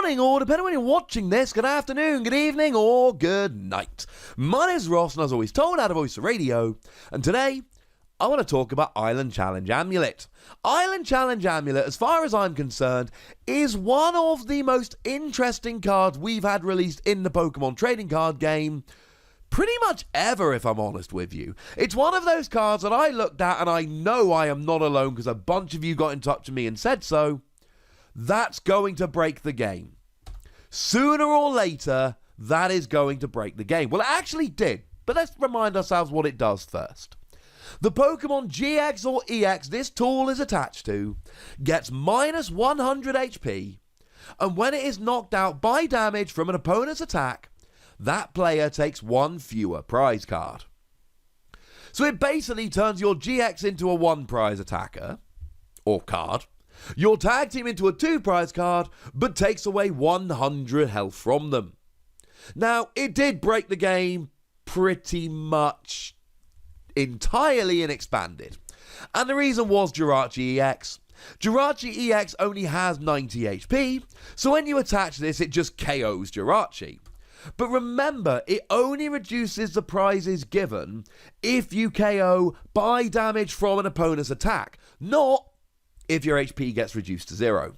morning, or depending on when you're watching this, good afternoon, good evening, or good night. My name's Ross, and as always told out of Voice of Radio, and today I want to talk about Island Challenge Amulet. Island Challenge Amulet, as far as I'm concerned, is one of the most interesting cards we've had released in the Pokemon trading card game pretty much ever, if I'm honest with you. It's one of those cards that I looked at, and I know I am not alone because a bunch of you got in touch with me and said so. That's going to break the game. Sooner or later, that is going to break the game. Well, it actually did, but let's remind ourselves what it does first. The Pokemon GX or EX this tool is attached to gets minus 100 HP, and when it is knocked out by damage from an opponent's attack, that player takes one fewer prize card. So it basically turns your GX into a 1 prize attacker, or card, your tag team into a 2 prize card, but takes away 100 health from them. Now, it did break the game pretty much entirely in Expanded. And the reason was Jirachi EX. Jirachi EX only has 90 HP, so when you attach this, it just KOs Jirachi. But remember, it only reduces the prizes given if you KO by damage from an opponent's attack, not if your HP gets reduced to 0.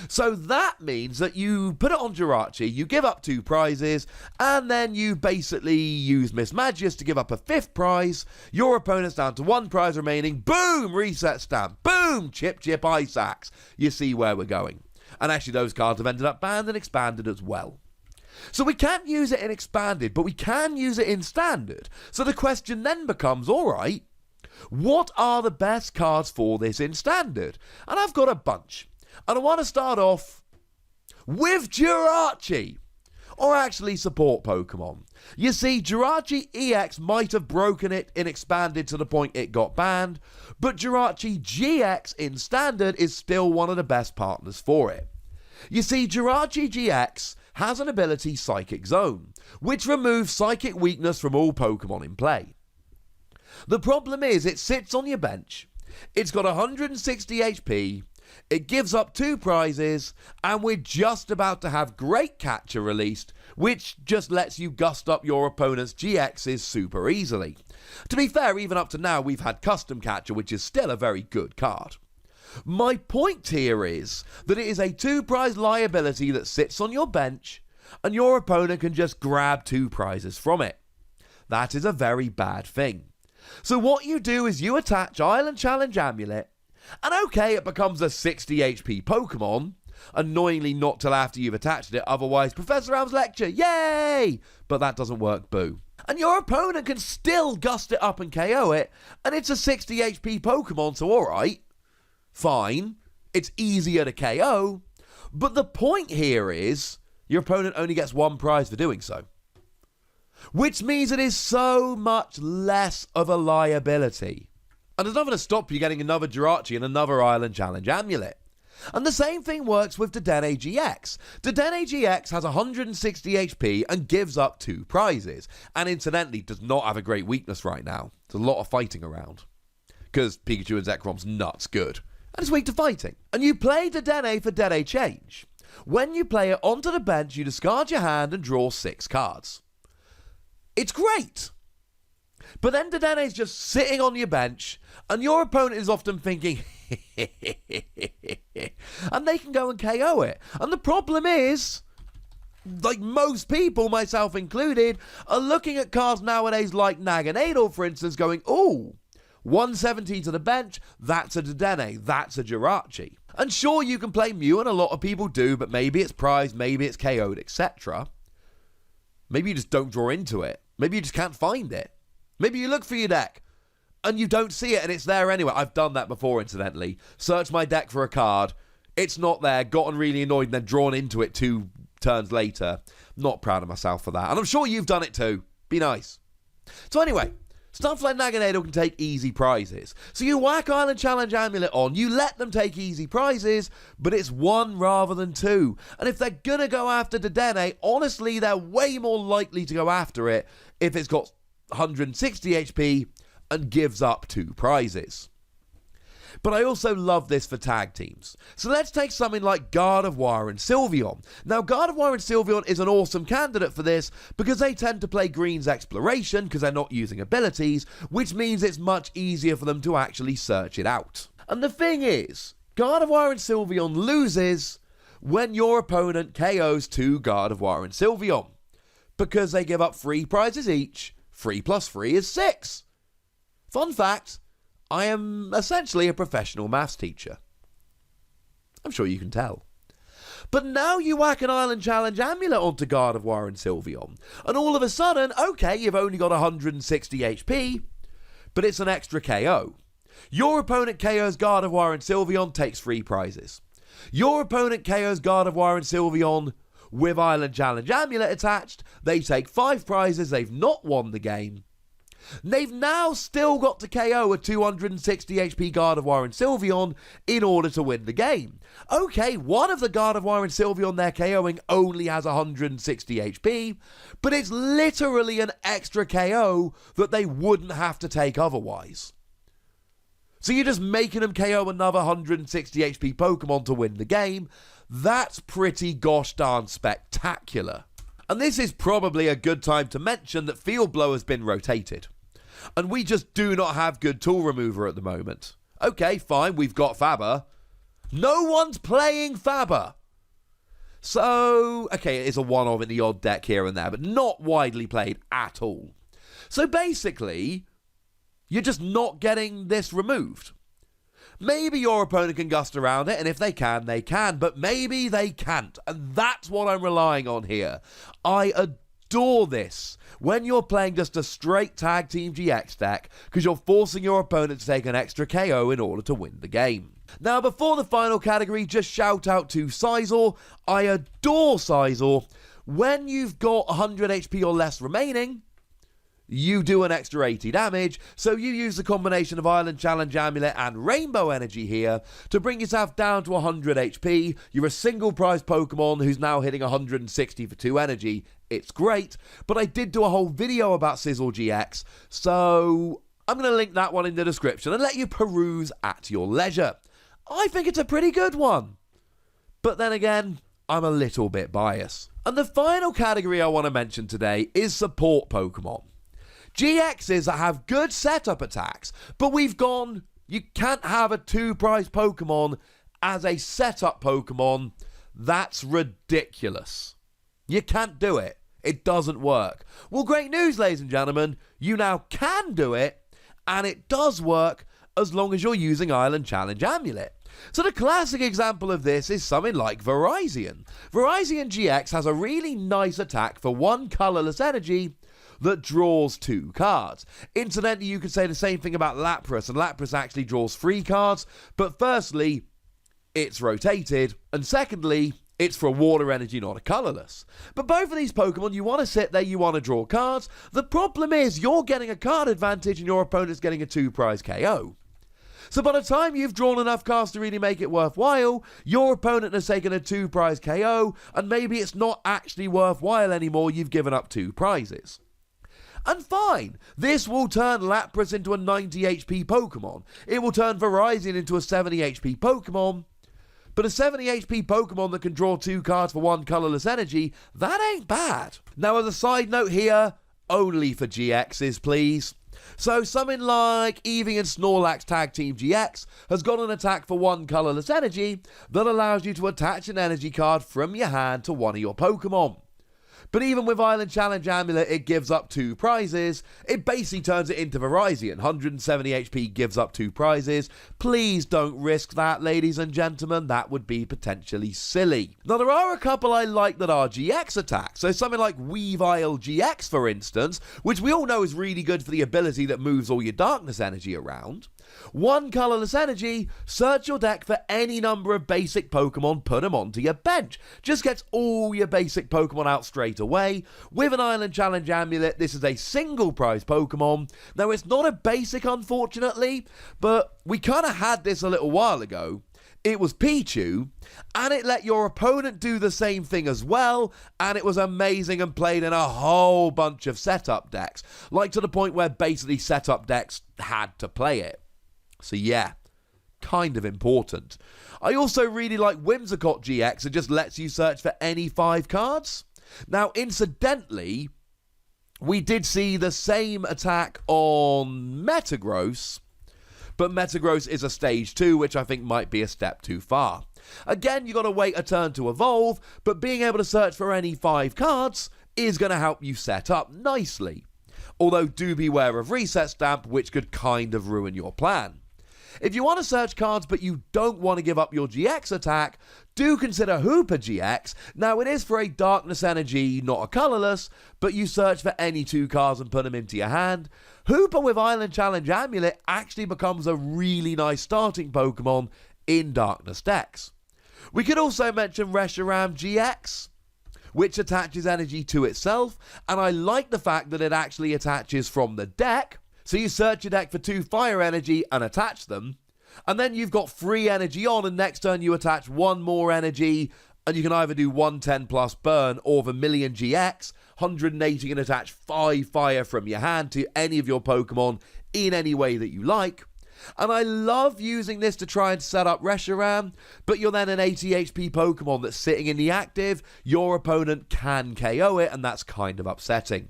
So that means that you put it on Jirachi, you give up 2 prizes, and then you basically use Miss Magius to give up a 5th prize. Your opponent's down to 1 prize remaining. Boom! Reset stamp. Boom! Chip Chip Ice Axe. You see where we're going. And actually those cards have ended up banned and Expanded as well. So we can't use it in Expanded, but we can use it in Standard. So the question then becomes, alright, what are the best cards for this in Standard? And I've got a bunch. And I want to start off with Jirachi, or actually support Pokemon. You see, Jirachi EX might have broken it in Expanded to the point it got banned, but Jirachi GX in Standard is still one of the best partners for it. You see, Jirachi GX has an ability Psychic Zone, which removes psychic weakness from all Pokemon in play. The problem is it sits on your bench, it's got 160 HP, it gives up 2 prizes, and we're just about to have Great Catcher released, which just lets you gust up your opponent's GXs super easily. To be fair, even up to now we've had Custom Catcher, which is still a very good card. My point here is that it is a 2 prize liability that sits on your bench, and your opponent can just grab 2 prizes from it. That is a very bad thing. So what you do is you attach Island Challenge Amulet, and okay, it becomes a 60 HP Pokemon, annoyingly not till after you've attached it, otherwise Professor Elm's lecture, yay! But that doesn't work, boo. And your opponent can still gust it up and KO it, and it's a 60 HP Pokemon, so alright, fine, it's easier to KO, but the point here is your opponent only gets 1 prize for doing so. Which means it is so much less of a liability. And there's nothing to stop you getting another Jirachi and another Island Challenge Amulet. And the same thing works with Dedenne GX. Dedenne GX has 160 HP and gives up 2 prizes. And incidentally, does not have a great weakness right now. There's a lot of fighting around. Because Pikachu and Zekrom's nuts good. And it's weak to fighting. And you play Dedenne for Dedenne Change. When you play it onto the bench, you discard your hand and draw 6 cards. It's great. But then Dedenne's just sitting on your bench, and your opponent is often thinking, and they can go and KO it. And the problem is, like most people, myself included, are looking at cards nowadays like Naganadel, for instance, going, ooh, 170 to the bench, that's a Dedenne, that's a Jirachi. And sure, you can play Mew, and a lot of people do, but maybe it's prized, maybe it's KO'd, etc. Maybe you just don't draw into it. Maybe you just can't find it. Maybe you look for your deck and you don't see it and it's there anyway. I've done that before, incidentally. Search my deck for a card. It's not there. Gotten really annoyed and then drawn into it 2 turns later. Not proud of myself for that. And I'm sure you've done it too. Be nice. So anyway, stuff like Naganadel can take easy prizes. So you whack Island Challenge Amulet on, you let them take easy prizes, but it's 1 rather than 2. And if they're gonna go after Dedenne, honestly, they're way more likely to go after it if it's got 160 HP and gives up 2 prizes. But I also love this for tag teams. So let's take something like Gardevoir and Sylveon. Now, Gardevoir and Sylveon is an awesome candidate for this because they tend to play Green's Exploration because they're not using abilities, which means it's much easier for them to actually search it out. And the thing is, Gardevoir and Sylveon loses when your opponent KOs 2 Gardevoir and Sylveon, because they give up 3 prizes each. 3 plus 3 is 6. Fun fact, I am essentially a professional maths teacher. I'm sure you can tell. But now you whack an Island Challenge Amulet onto Gardevoir and Sylveon, and all of a sudden, okay, you've only got 160 HP, but it's an extra KO. Your opponent KOs Gardevoir and Sylveon, takes 3 prizes. Your opponent KOs Gardevoir and Sylveon with Island Challenge Amulet attached, they take 5 prizes, they've not won the game. They've now still got to KO a 260 HP Gardevoir and Sylveon in order to win the game. Okay, one of the Gardevoir and Sylveon they're KOing only has 160 HP, but it's literally an extra KO that they wouldn't have to take otherwise. So you're just making them KO another 160 HP Pokemon to win the game. That's pretty gosh darn spectacular. And this is probably a good time to mention that Field Blow has been rotated. And we just do not have good tool remover at the moment. Okay, fine, we've got Faber. No one's playing Faber. So, okay, it is a one-off in the odd deck here and there, but not widely played at all. So basically, you're just not getting this removed. Maybe your opponent can gust around it, and if they can, they can, but maybe they can't, and that's what I'm relying on here. I adore this when you're playing just a straight Tag Team GX deck, because you're forcing your opponent to take an extra KO in order to win the game. Now, before the final category, just shout out to Sizor. I adore Sizor. When you've got 100 HP or less remaining, you do an extra 80 damage, so you use the combination of Island Challenge Amulet and Rainbow Energy here to bring yourself down to 100 HP. You're a single prize Pokemon who's now hitting 160 for 2 energy. It's great, but I did do a whole video about Sizzle GX, so I'm going to link that one in the description and let you peruse at your leisure. I think it's a pretty good one, but then again, I'm a little bit biased. And the final category I want to mention today is support Pokemon. GXs that have good setup attacks, but we've gone, you can't have a 2-prize Pokemon as a setup Pokemon. That's ridiculous. You can't do it. It doesn't work. Well, great news, ladies and gentlemen. You now can do it, and it does work as long as you're using Island Challenge Amulet. So the classic example of this is something like Virizion. Virizion GX has a really nice attack for 1 colourless energy that draws 2 cards. Incidentally, you could say the same thing about Lapras, and Lapras actually draws 3 cards, but firstly, it's rotated, and secondly, it's for a water energy, not a colourless. But both of these Pokemon, you want to sit there, you want to draw cards. The problem is, you're getting a card advantage and your opponent's getting a 2-prize KO. So by the time you've drawn enough cards to really make it worthwhile, your opponent has taken a 2-prize KO, and maybe it's not actually worthwhile anymore, you've given up 2 prizes. And fine, this will turn Lapras into a 90 HP Pokemon. It will turn Virizion into a 70 HP Pokemon. But a 70 HP Pokemon that can draw 2 cards for 1 colourless energy, that ain't bad. Now, as a side note here, only for GXs, please. So something like Eevee and Snorlax Tag Team GX has got an attack for 1 colourless energy that allows you to attach an energy card from your hand to one of your Pokemon. But even with Island Challenge Amulet, it gives up 2 prizes. It basically turns it into Virizion. 170 HP gives up 2 prizes. Please don't risk that, ladies and gentlemen. That would be potentially silly. Now, there are a couple I like that are GX attacks. So something like Weavile GX, for instance, which we all know is really good for the ability that moves all your darkness energy around. 1 colourless energy, search your deck for any number of basic Pokemon, put them onto your bench. Just gets all your basic Pokemon out straight away. With an Island Challenge Amulet, this is a single prize Pokemon. Now, it's not a basic, unfortunately, but we kind of had this a little while ago. It was Pichu, and it let your opponent do the same thing as well, and it was amazing and played in a whole bunch of setup decks, like to the point where basically setup decks had to play it. So yeah, kind of important. I also really like Whimsicott GX. It just lets you search for any 5 cards. Now, incidentally, we did see the same attack on Metagross, but Metagross is a stage 2, which I think might be a step too far. Again, you got to wait a turn to evolve, but being able to search for any 5 cards is going to help you set up nicely. Although do beware of Reset Stamp, which could kind of ruin your plan. If you want to search cards but you don't want to give up your GX attack, do consider Hooper GX. Now, it is for a Darkness Energy, not a colourless, but you search for any 2 cards and put them into your hand. Hooper with Island Challenge Amulet actually becomes a really nice starting Pokemon in Darkness decks. We could also mention Reshiram GX, which attaches energy to itself, and I like the fact that it actually attaches from the deck. So you search your deck for 2 fire energy and attach them, and then you've got 3 energy on, and next turn you attach 1 more energy, and you can either do 110 plus burn or Vermilion GX, 180 and attach 5 fire from your hand to any of your Pokemon in any way that you like. And I love using this to try and set up Reshiram, but you're then an 80 HP Pokemon that's sitting in the active, your opponent can KO it, and that's kind of upsetting.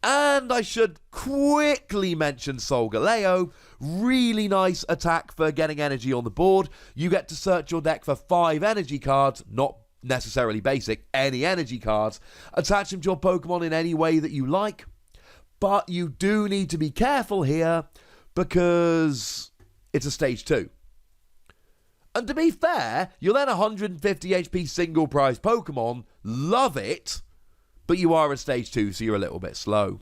And I should quickly mention Solgaleo. Really nice attack for getting energy on the board. You get to search your deck for 5 energy cards, not necessarily basic, any energy cards. Attach them to your Pokemon in any way that you like. But you do need to be careful here because it's a stage 2. And to be fair, you're then 150 HP single prize Pokemon. Love it. But you are at stage 2, so you're a little bit slow.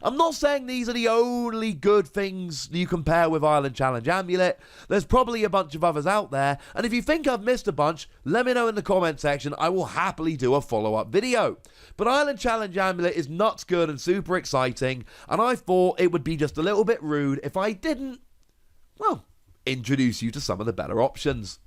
I'm not saying these are the only good things you compare with Island Challenge Amulet. There's probably a bunch of others out there, and if you think I've missed a bunch, let me know in the comment section. I will happily do a follow-up video. But Island Challenge Amulet is nuts good and super exciting, and I thought it would be just a little bit rude if I didn't, well, introduce you to some of the better options.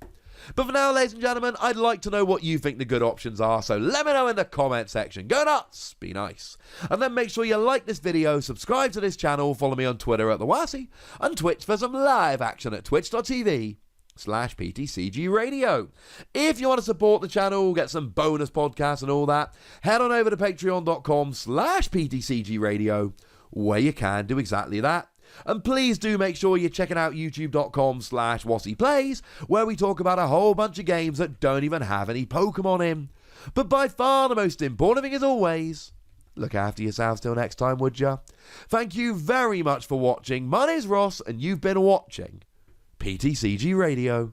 But for now, ladies and gentlemen, I'd like to know what you think the good options are, so let me know in the comment section. Go nuts, be nice. And then make sure you like this video, subscribe to this channel, follow me on Twitter at TheWassy, and Twitch for some live action at twitch.tv/PTCGRadio. If you want to support the channel, get some bonus podcasts and all that, head on over to patreon.com/PTCGRadio, where you can do exactly that. And please do make sure you're checking out youtube.com/WassyPlays, where we talk about a whole bunch of games that don't even have any Pokemon in. But by far the most important thing is always, look after yourselves till next time, would ya? Thank you very much for watching. My name's Ross, and you've been watching PTCG Radio.